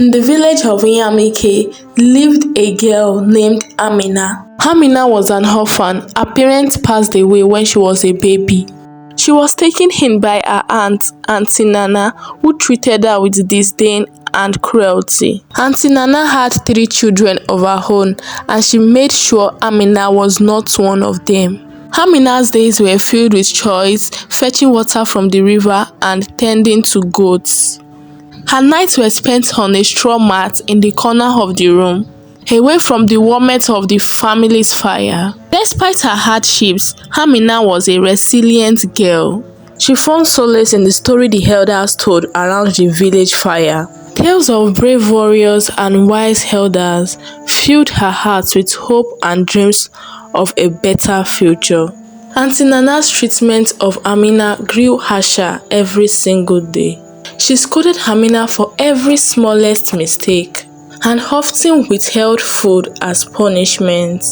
In the village of Yamike lived a girl named Amina. Amina was an orphan. Her parents passed away when she was a baby. She was taken in by her aunt, Auntie Nana, who treated her with disdain and cruelty. Auntie Nana had 3 children of her own, and she made sure Amina was not one of them. Amina's days were filled with chores, fetching water from the river and tending to goats. Her nights were spent on a straw mat in the corner of the room, away from the warmth of the family's fire. Despite her hardships, Amina was a resilient girl. She found solace in the story the elders told around the village fire. Tales of brave warriors and wise elders filled her heart with hope and dreams of a better future. Auntie Nana's treatment of Amina grew harsher every single day. She scolded Amina for every smallest mistake and often withheld food as punishment.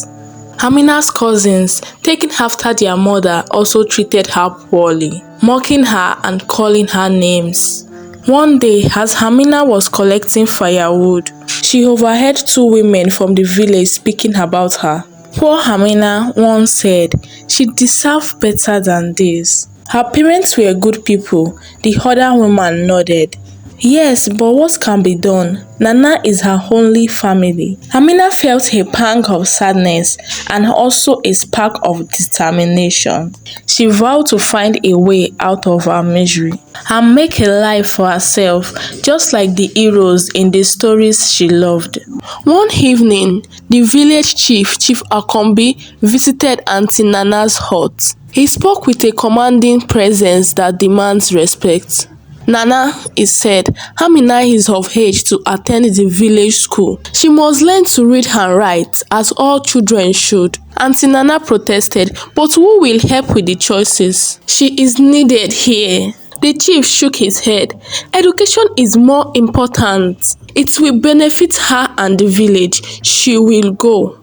Amina's cousins, taken after their mother, also treated her poorly, mocking her and calling her names. One day, as Amina was collecting firewood, she overheard 2 women from the village speaking about her. Poor Amina once said she deserved better than this. Her parents were good people. The other woman nodded. Yes, but what can be done? Nana is her only family. Amina felt a pang of sadness and also a spark of determination. She vowed to find a way out of her misery and make a life for herself, just like the heroes in the stories she loved. One evening, the village chief, Chief Akombi, visited Auntie Nana's hut. He spoke with a commanding presence that demands respect. Nana, he said, Amina is of age to attend the village school. She must learn to read and write, as all children should. Auntie Nana protested, but who will help with the choices? She is needed here. The chief shook his head. Education is more important. It will benefit her and the village. She will go.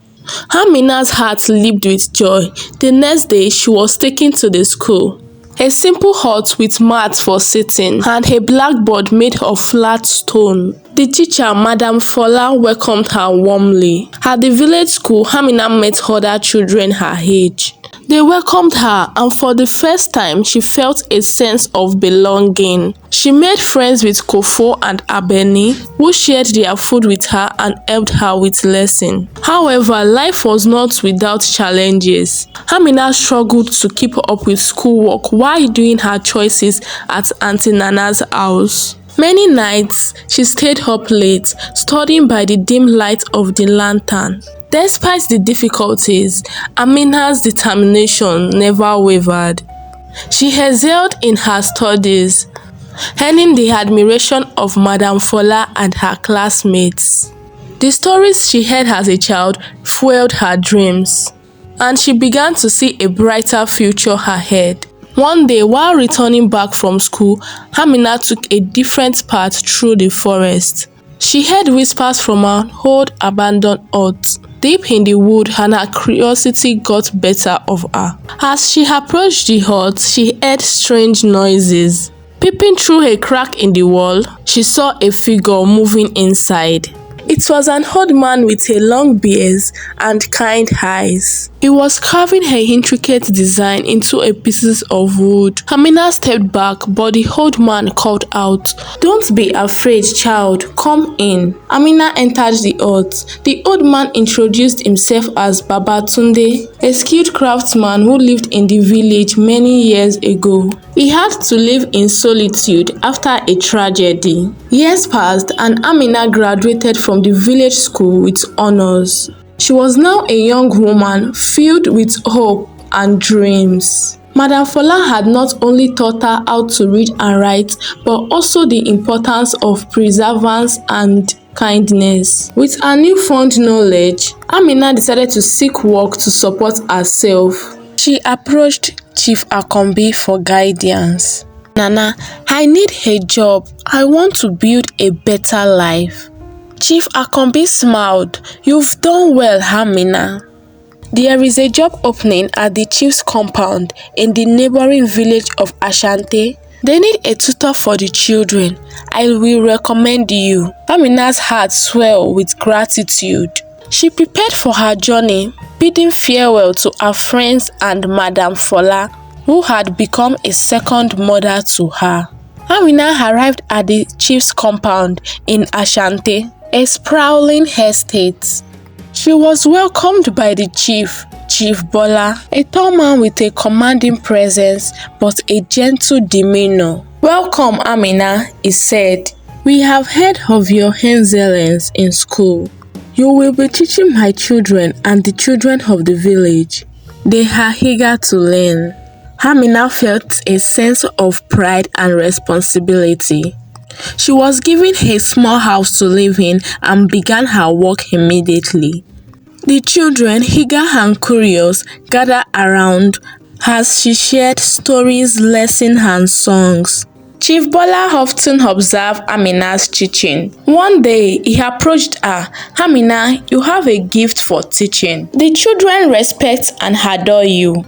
Amina's heart leaped with joy. The next day, she was taken to the school. A simple hut with mats for sitting and a blackboard made of flat stone. The teacher, Madam Fola, welcomed her warmly. At the village school, Amina met other children her age. They welcomed her, and for the first time, she felt a sense of belonging. She made friends with Kofo and Abeni, who shared their food with her and helped her with lessons. However, life was not without challenges. Amina struggled to keep up with schoolwork while doing her choices at Auntie Nana's house. Many nights, she stayed up late, studying by the dim light of the lantern. Despite the difficulties, Amina's determination never wavered. She excelled in her studies, earning the admiration of Madam Fola and her classmates. The stories she heard as a child fueled her dreams, and she began to see a brighter future ahead. One day, while returning back from school, Amina took a different path through the forest. She heard whispers from an old abandoned hut deep in the wood, and her curiosity got better of her. As she approached the hut, she heard strange noises. Peeping through a crack in the wall, she saw a figure moving inside. It was an old man with a long beard and kind eyes. He was carving her intricate design into a pieces of wood. Amina stepped back, but the old man called out, "Don't be afraid, child. Come in." Amina entered the hut. The old man introduced himself as Baba Tunde, a skilled craftsman who lived in the village many years ago. He had to live in solitude after a tragedy. Years passed, and Amina graduated from the village school with honors. She was now a young woman filled with hope and dreams. Madam Fola had not only taught her how to read and write, but also the importance of perseverance and kindness. With her newfound knowledge, Amina decided to seek work to support herself. She approached Chief Akombi for guidance. "Nana, I need a job. I want to build a better life." Chief Akombi smiled. "You've done well, Amina. There is a job opening at the chief's compound in the neighboring village of Ashante. They need a tutor for the children. I will recommend you. Amina's heart swelled with gratitude. She prepared for her journey, bidding farewell to her friends and Madame Fola, who had become a second mother to her. Amina arrived at the chief's compound in Ashanti, a sprawling estate. She was welcomed by the chief, Chief Bola, a tall man with a commanding presence but a gentle demeanor. "Welcome, Amina," he said. "We have heard of your excellence in school. You will be teaching my children and the children of the village. They are eager to learn." Amina felt a sense of pride and responsibility. She was given a small house to live in and began her work immediately. The children, eager and curious, gathered around as she shared stories, lessons, and songs. Chief Bola often observed Amina's teaching. One day, he approached her. "Amina, you have a gift for teaching. The children respect and adore you."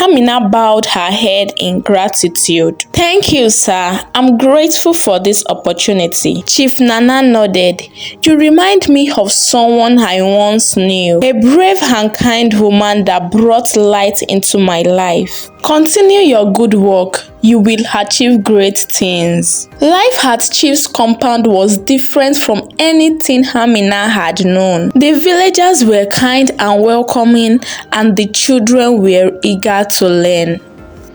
Amina bowed her head in gratitude. "Thank you, sir. I'm grateful for this opportunity." Chief Nana nodded. "You remind me of someone I once knew, a brave and kind woman that brought light into my life. Continue your good work. You will achieve great things." Life at Chief's compound was different from anything Amina had known. The villagers were kind and welcoming, and the children were eager to learn.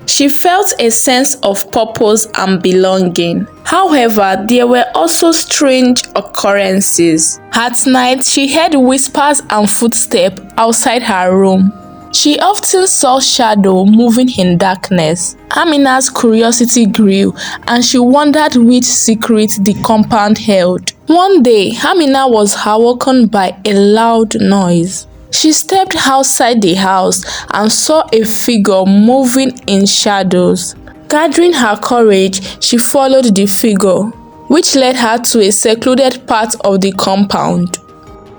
She felt a sense of purpose and belonging. However, there were also strange occurrences. At night, she heard whispers and footsteps outside her room. She often saw shadows moving in darkness. Amina's curiosity grew, and she wondered which secret the compound held. One day, Amina was awoken by a loud noise. She stepped outside the house and saw a figure moving in shadows. Gathering her courage, she followed the figure, which led her to a secluded part of the compound.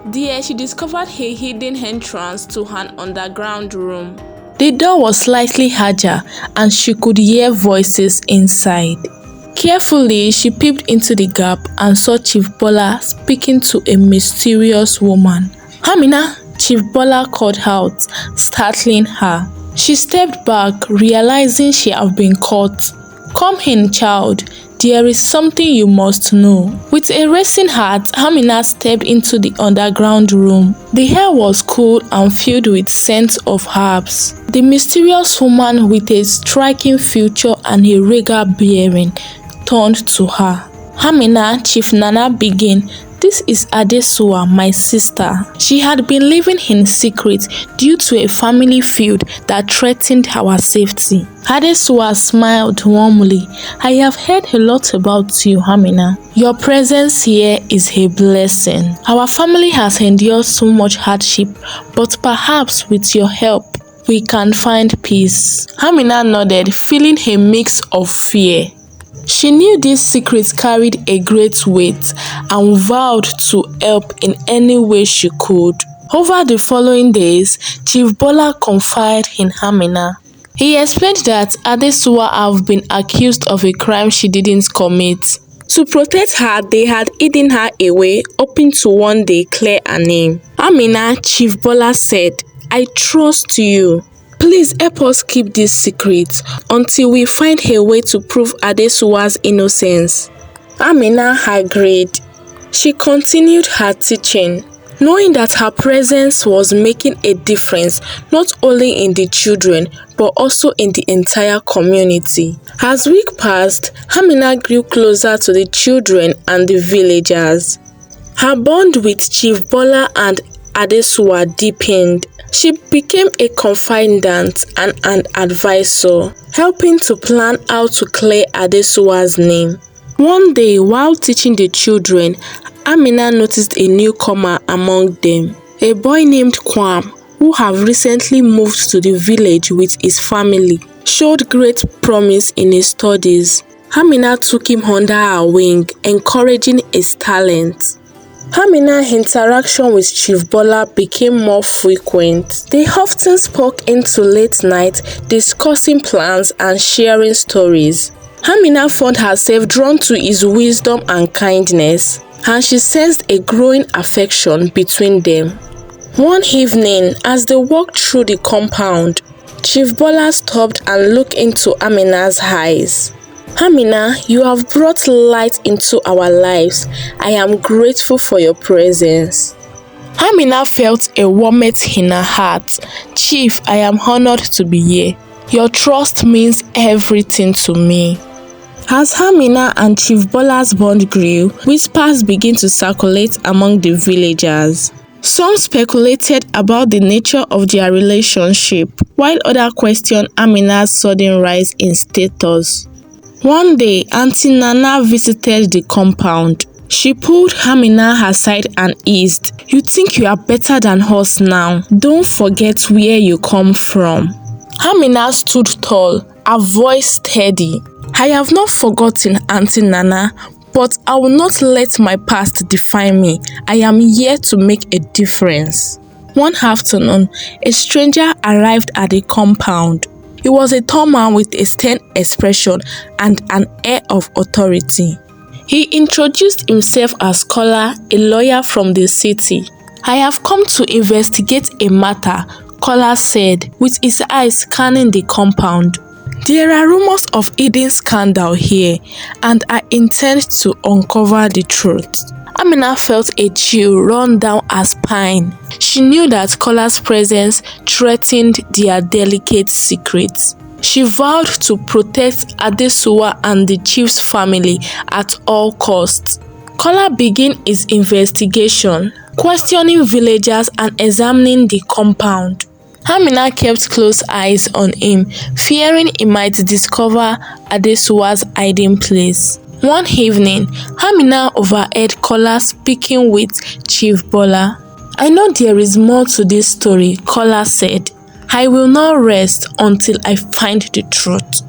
There, she discovered a hidden entrance to an underground room. The door was slightly ajar, and she could hear voices inside. Carefully, she peeped into the gap and saw Chief Bola speaking to a mysterious woman. "Amina," Chief Bola called out, startling her. She stepped back, realizing she had been caught. "Come in, child. There is something you must know." With a racing heart, Amina stepped into the underground room. The air was cool and filled with scents of herbs. The mysterious woman with a striking feature and a regal bearing turned to her. "Amina," Chief Nana began, "this is Adesuwa, my sister." She had been living in secret due to a family feud that threatened our safety. Adesuwa smiled warmly. "I have heard a lot about you, Amina. Your presence here is a blessing. Our family has endured so much hardship, but perhaps with your help, we can find peace." Amina nodded, feeling a mix of fear. She knew this secret carried a great weight and vowed to help in any way she could. Over the following days, Chief Bola confided in Amina. He explained that Adesuwa had been accused of a crime she didn't commit. To protect her, they had hidden her away, hoping to one day clear her name. "Amina," Chief Bola said, "I trust you. Please help us keep this secret until we find a way to prove Adesuwa's innocence." Amina agreed. She continued her teaching, knowing that her presence was making a difference not only in the children but also in the entire community. As weeks passed, Amina grew closer to the children and the villagers. Her bond with Chief Bola and Adesuwa deepened. She became a confidant and an advisor, helping to plan how to clear Adesuwa's name. One day, while teaching the children, Amina noticed a newcomer among them, a boy named Kwam, who had recently moved to the village with his family. Showed great promise in his studies. Amina took him under her wing, encouraging his talent. Amina's interaction with Chief Bola became more frequent. They often spoke into late night, discussing plans and sharing stories. Amina found herself drawn to his wisdom and kindness, and she sensed a growing affection between them. One evening, as they walked through the compound, Chief Bola stopped and looked into Amina's eyes. "Amina, you have brought light into our lives. I am grateful for your presence." Amina felt a warmth in her heart. "Chief, I am honored to be here. Your trust means everything to me." As Amina and Chief Bola's bond grew, whispers began to circulate among the villagers. Some speculated about the nature of their relationship, while others questioned Amina's sudden rise in status. One day, Auntie Nana visited the compound. She pulled Amina aside and eased. "You think you are better than us now? Don't forget where you come from." Amina stood tall, her voice steady. "I have not forgotten, Auntie Nana, but I will not let my past define me. I am here to make a difference." One afternoon, a stranger arrived at the compound. He was a tall man with a stern expression and an air of authority. He introduced himself as Kola, a lawyer from the city. "I have come to investigate a matter," Kola said, with his eyes scanning the compound. "There are rumors of hidden scandal here, and I intend to uncover the truth." Amina felt a chill run down her spine. She knew that Kola's presence threatened their delicate secrets. She vowed to protect Adesuwa and the chief's family at all costs. Kola began his investigation, questioning villagers and examining the compound. Amina kept close eyes on him, fearing he might discover Adesuwa's hiding place. One evening, Amina overheard Kola speaking with Chief Bola. "I know there is more to this story," Kola said. "I will not rest until I find the truth."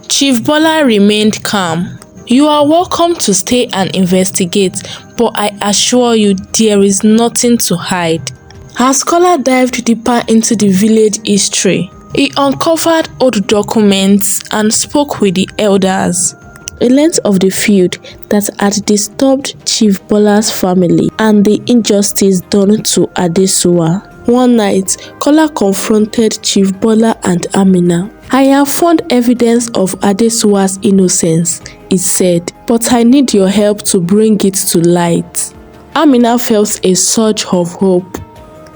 Chief Bola remained calm. "You are welcome to stay and investigate, but I assure you there is nothing to hide." As Kola dived deeper into the village history, he uncovered old documents and spoke with the elders. He learnt of the feud that had disturbed Chief Bola's family and the injustice done to Adesuwa. One night, Kola confronted Chief Bola and Amina. "I have found evidence of Adesuwa's innocence," he said, "but I need your help to bring it to light." Amina felt a surge of hope.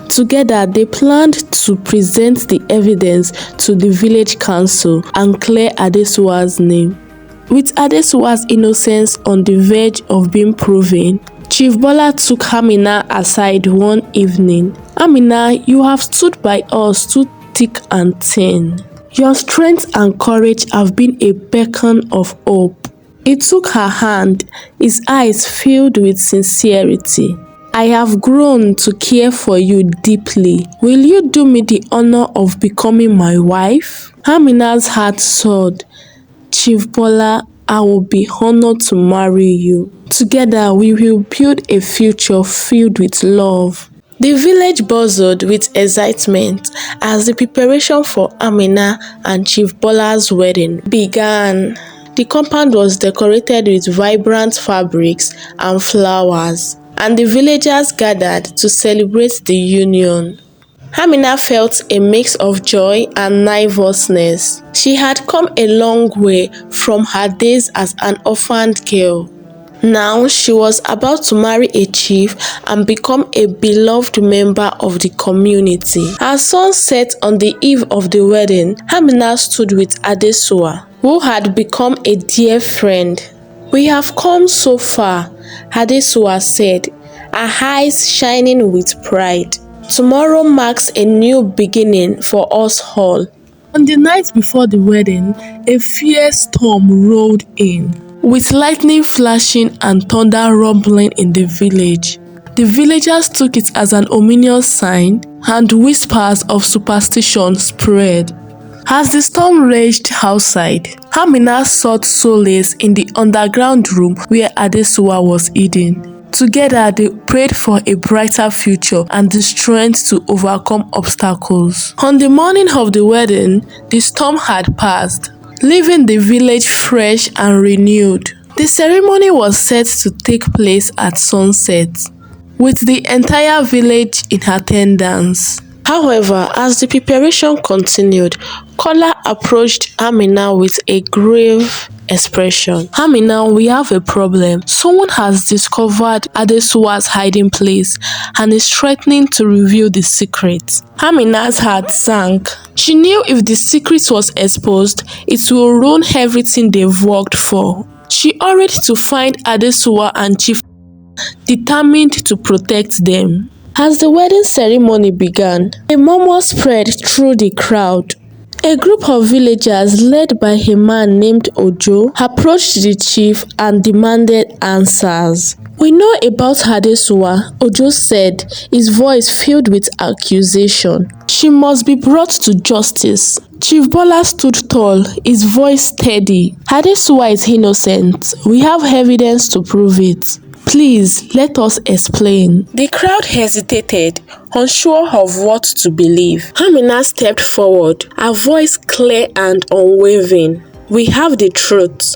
Together, they planned to present the evidence to the village council and clear Adesuwa's name. With Adesuwa's innocence on the verge of being proven, Chief Bola took Amina aside one evening. "Amina, you have stood by us through thick and thin. Your strength and courage have been a beacon of hope." He took her hand, his eyes filled with sincerity. "I have grown to care for you deeply. Will you do me the honor of becoming my wife?" Amina's heart soared. "Chief Bola, I will be honored to marry you. Together we will build a future filled with love." The village buzzed with excitement as the preparation for Amina and Chief Bola's wedding began. The compound was decorated with vibrant fabrics and flowers, and the villagers gathered to celebrate the union. Amina felt a mix of joy and nervousness. She had come a long way from her days as an orphaned girl. Now she was about to marry a chief and become a beloved member of the community. As sun set on the eve of the wedding, Amina stood with Adesuwa, who had become a dear friend. "We have come so far," Adesuwa said, her eyes shining with pride. "Tomorrow marks a new beginning for us all." On the night before the wedding, a fierce storm rolled in, with lightning flashing and thunder rumbling in the village. The villagers took it as an ominous sign, and whispers of superstition spread. As the storm raged outside, Amina sought solace in the underground room where Adesuwa was hidden. Together, they prayed for a brighter future and the strength to overcome obstacles. On the morning of the wedding, the storm had passed. leaving the village fresh and renewed. The ceremony was set to take place at sunset, with the entire village in attendance. However, as the preparation continued, Kola approached Amina with a grave expression. "Amina, we have a problem. Someone has discovered Adesuwa's hiding place and is threatening to reveal the secret." Amina's heart sank. She knew if the secret was exposed, it will ruin everything they've worked for. She hurried to find Adesuwa and Chief, determined to protect them. As the wedding ceremony began, a murmur spread through the crowd. A group of villagers led by a man named Ojo approached the chief and demanded answers. "We know about Adesuwa," Ojo said, his voice filled with accusation. "She must be brought to justice." Chief Bola stood tall, his voice steady. "Adesuwa is innocent. We have evidence to prove it. Please, let us explain." The crowd hesitated, unsure of what to believe. Amina stepped forward, her voice clear and unwavering. "We have the truth.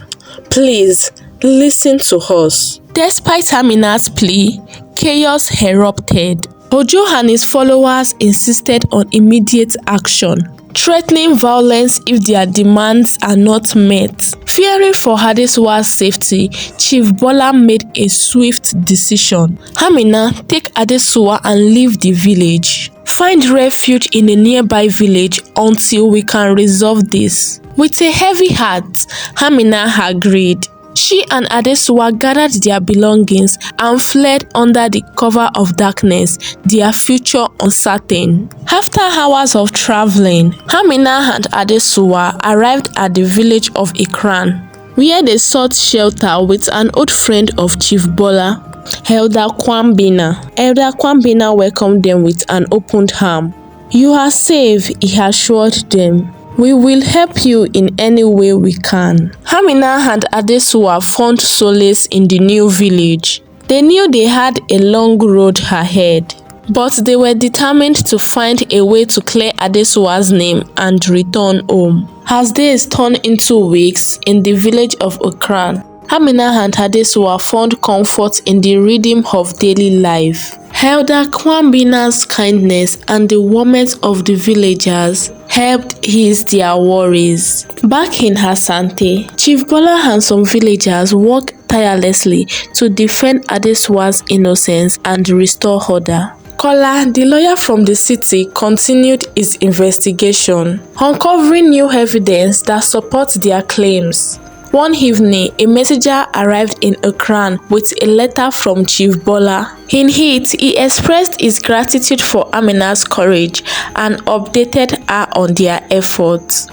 Please, listen to us." Despite Amina's plea, chaos erupted. Ojo and his followers insisted on immediate action, threatening violence if their demands are not met. Fearing for Adesuwa's safety, Chief Bola made a swift decision. "Amina, take Adesuwa and leave the village. Find refuge in a nearby village until we can resolve this." With a heavy heart, Amina agreed. She and Adesuwa gathered their belongings and fled under the cover of darkness, their future uncertain. After hours of traveling, Amina and Adesuwa arrived at the village of Ikran, where they sought shelter with an old friend of Chief Bola, Elder Kwambina. Elder Kwambina welcomed them with an open arm. "You are safe," he assured them. "We will help you in any way we can." Amina and Adesuwa found solace in the new village. They knew they had a long road ahead, but they were determined to find a way to clear Adesuwa's name and return home. As days turned into weeks in the village of Ikran, Amina and Adesuwa found comfort in the rhythm of daily life. Elder Kwambina's kindness and the warmth of the villagers helped ease their worries. Back in Asante, Chief Bola and some villagers worked tirelessly to defend Adesuwa's innocence and restore order. Kola, the lawyer from the city, continued his investigation, uncovering new evidence that supports their claims. One evening, a messenger arrived in Ikran with a letter from Chief Bola. In it, he expressed his gratitude for Amina's courage and updated her on their efforts.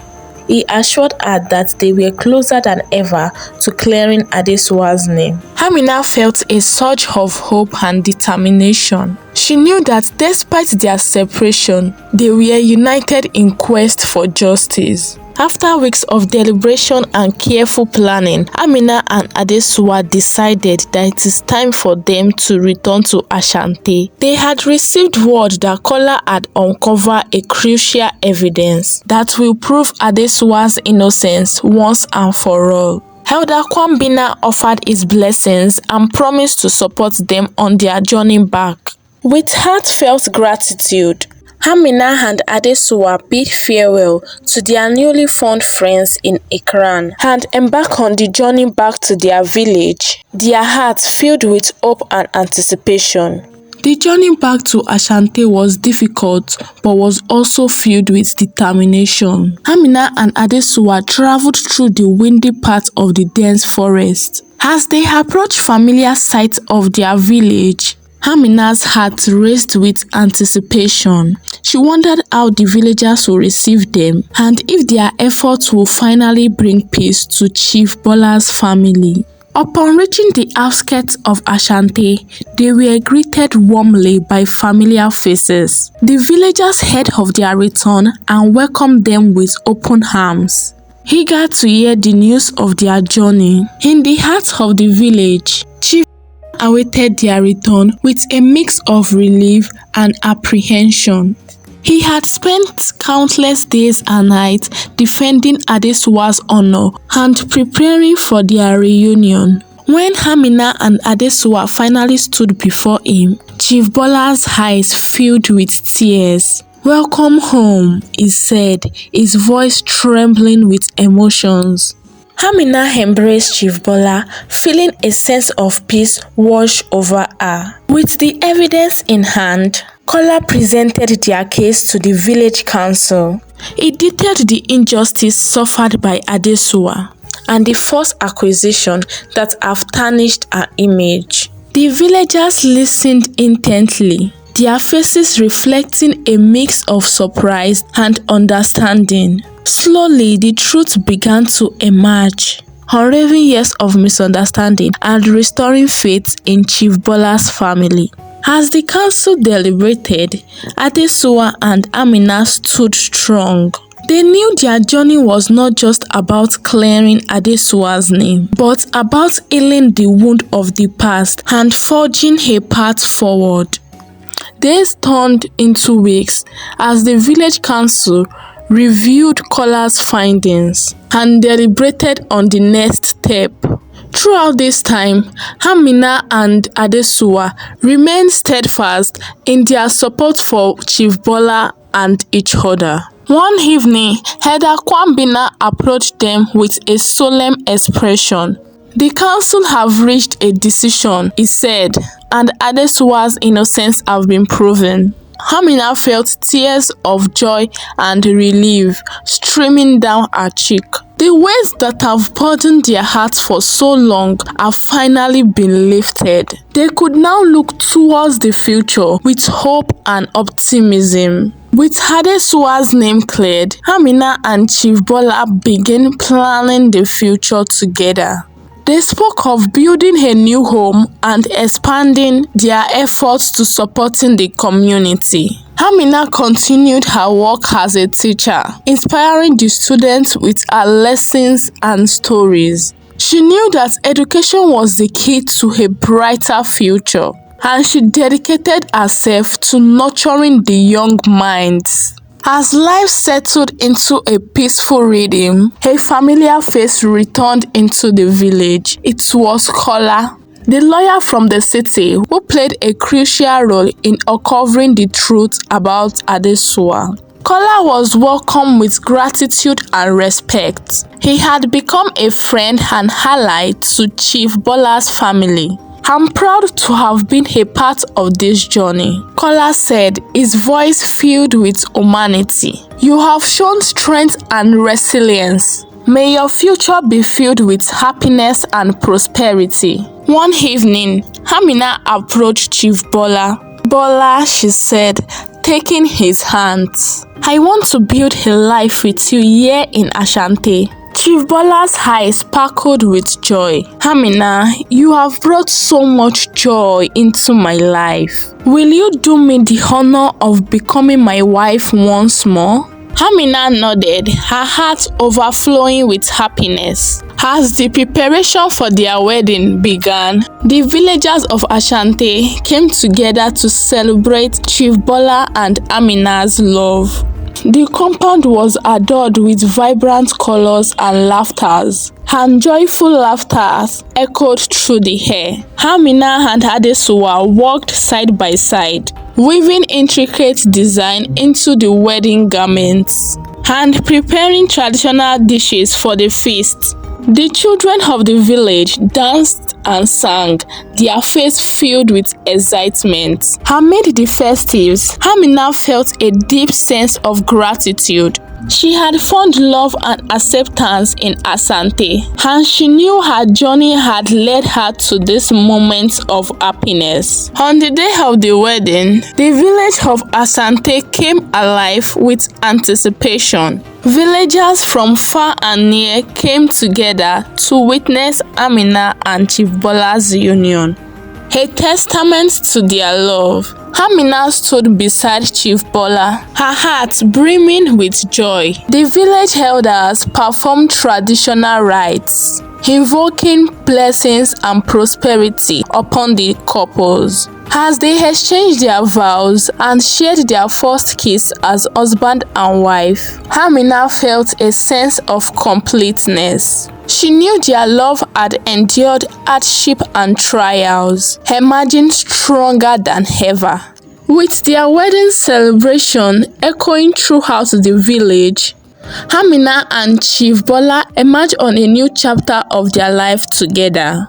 He assured her that they were closer than ever to clearing Adesuwa's name. Amina felt a surge of hope and determination. She knew that despite their separation, they were united in quest for justice. After weeks of deliberation and careful planning, Amina and Adesuwa decided that it is time for them to return to Ashanti. They had received word that Kola had uncovered a crucial evidence that will prove Adesuwa's innocence once and for all. Elder Kwambina offered his blessings and promised to support them on their journey back. With heartfelt gratitude, Amina and Adesuwa bid farewell to their newly found friends in Ikran and embarked on the journey back to their village, their hearts filled with hope and anticipation. The journey back to Ashanti was difficult but was also filled with determination. Amina and Adesuwa traveled through the windy part of the dense forest. As they approached familiar sites of their village, Amina's heart raced with anticipation. She wondered how the villagers will receive them and if their efforts will finally bring peace to Chief Bola's family. Upon reaching the outskirts of Ashanti, they were greeted warmly by familiar faces. The villagers heard of their return and welcomed them with open arms. Eager to hear the news of their journey, in the heart of the village, Chief awaited their return with a mix of relief and apprehension. He had spent countless days and nights defending Adesuwa's honor and preparing for their reunion. When Amina and Adesuwa finally stood before him, Chief Bola's eyes filled with tears. "Welcome home," he said, his voice trembling with emotions. Amina embraced Chief Bola, feeling a sense of peace wash over her. With the evidence in hand, Kola presented their case to the village council. He detailed the injustice suffered by Adesuwa and the false accusation that have tarnished her image. The villagers listened intently, their faces reflecting a mix of surprise and understanding. Slowly, the truth began to emerge, unraveling years of misunderstanding and restoring faith in Chief Bola's family. As the council deliberated, Adesuwa and Amina stood strong. They knew their journey was not just about clearing Adesuwa's name, but about healing the wound of the past and forging a path forward. Days turned into weeks as the village council reviewed Kola's findings and deliberated on the next step. Throughout this time, Amina and Adesuwa remained steadfast in their support for Chief Bola and each other. One evening, Elder Kwambina approached them with a solemn expression. "The council have reached a decision," he said, "and Adesuwa's innocence have been proven." Amina felt tears of joy and relief streaming down her cheek. The weights that have burdened their hearts for so long have finally been lifted. They could now look towards the future with hope and optimism. With Adesuwa's name cleared, Amina and Chief Bola began planning the future together. They spoke of building a new home and expanding their efforts to supporting the community. Amina continued her work as a teacher, inspiring the students with her lessons and stories. She knew that education was the key to a brighter future, and she dedicated herself to nurturing the young minds. As life settled into a peaceful rhythm, a familiar face returned into the village. It was Kola, the lawyer from the city who played a crucial role in uncovering the truth about Adesuwa. Kola was welcomed with gratitude and respect. He had become a friend and ally to Chief Bola's family. "I'm proud to have been a part of this journey," Kola said, his voice filled with humanity. "You have shown strength and resilience. May your future be filled with happiness and prosperity." One evening, Amina approached Chief Bola. "Bola," she said, taking his hands, "I want to build a life with you here in Ashanti." Chief Bola's eyes sparkled with joy. "Amina, you have brought so much joy into my life. Will you do me the honor of becoming my wife once more?" Amina nodded, her heart overflowing with happiness. As the preparation for their wedding began, the villagers of Ashanti came together to celebrate Chief Bola and Amina's love. The compound was adorned with vibrant colors and laughters, and joyful laughter echoed through the air. Amina and Adesuwa walked side by side, weaving intricate design into the wedding garments and preparing traditional dishes for the feast. The children of the village danced and sang, their faces filled with excitement. Amid the festives, Amina felt a deep sense of gratitude. She had found love and acceptance in Asante, and she knew her journey had led her to this moment of happiness. On the day of the wedding, the village of Asante came alive with anticipation. Villagers from far and near came together to witness Amina and Chief Bola's union, a testament to their love. Amina stood beside Chief Bola, her heart brimming with joy. The village elders performed traditional rites, invoking blessings and prosperity upon the couples. As they exchanged their vows and shared their first kiss as husband and wife, Amina felt a sense of completeness. She knew their love had endured hardship and trials, emerging stronger than ever. With their wedding celebration echoing throughout the village, Amina and Chief Bola emerged on a new chapter of their life together.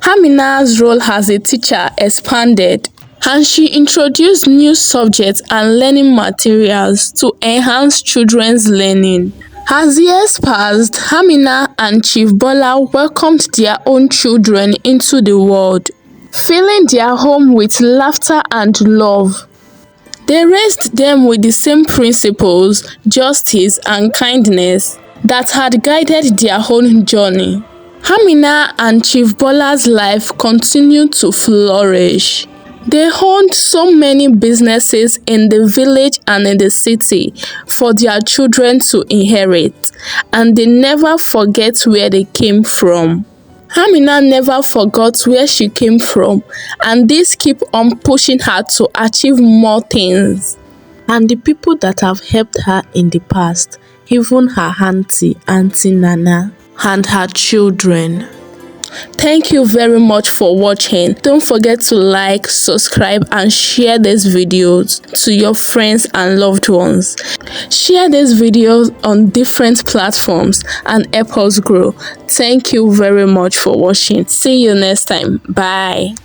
Amina's role as a teacher expanded, and she introduced new subjects and learning materials to enhance children's learning. As years passed, Amina and Chief Bola welcomed their own children into the world, filling their home with laughter and love. They raised them with the same principles, justice, and kindness that had guided their own journey. Amina and Chief Bola's life continued to flourish. They owned so many businesses in the village and in the city for their children to inherit, and they never forget where they came from. Amina never forgot where she came from, and this keep on pushing her to achieve more things. And the people that have helped her in the past, even her auntie Nana, and her children. Thank you very much for watching. Don't forget to like, subscribe, and share these videos to your friends and loved ones. Share these videos on different platforms and help us grow. Thank you very much for watching. See you next time. Bye.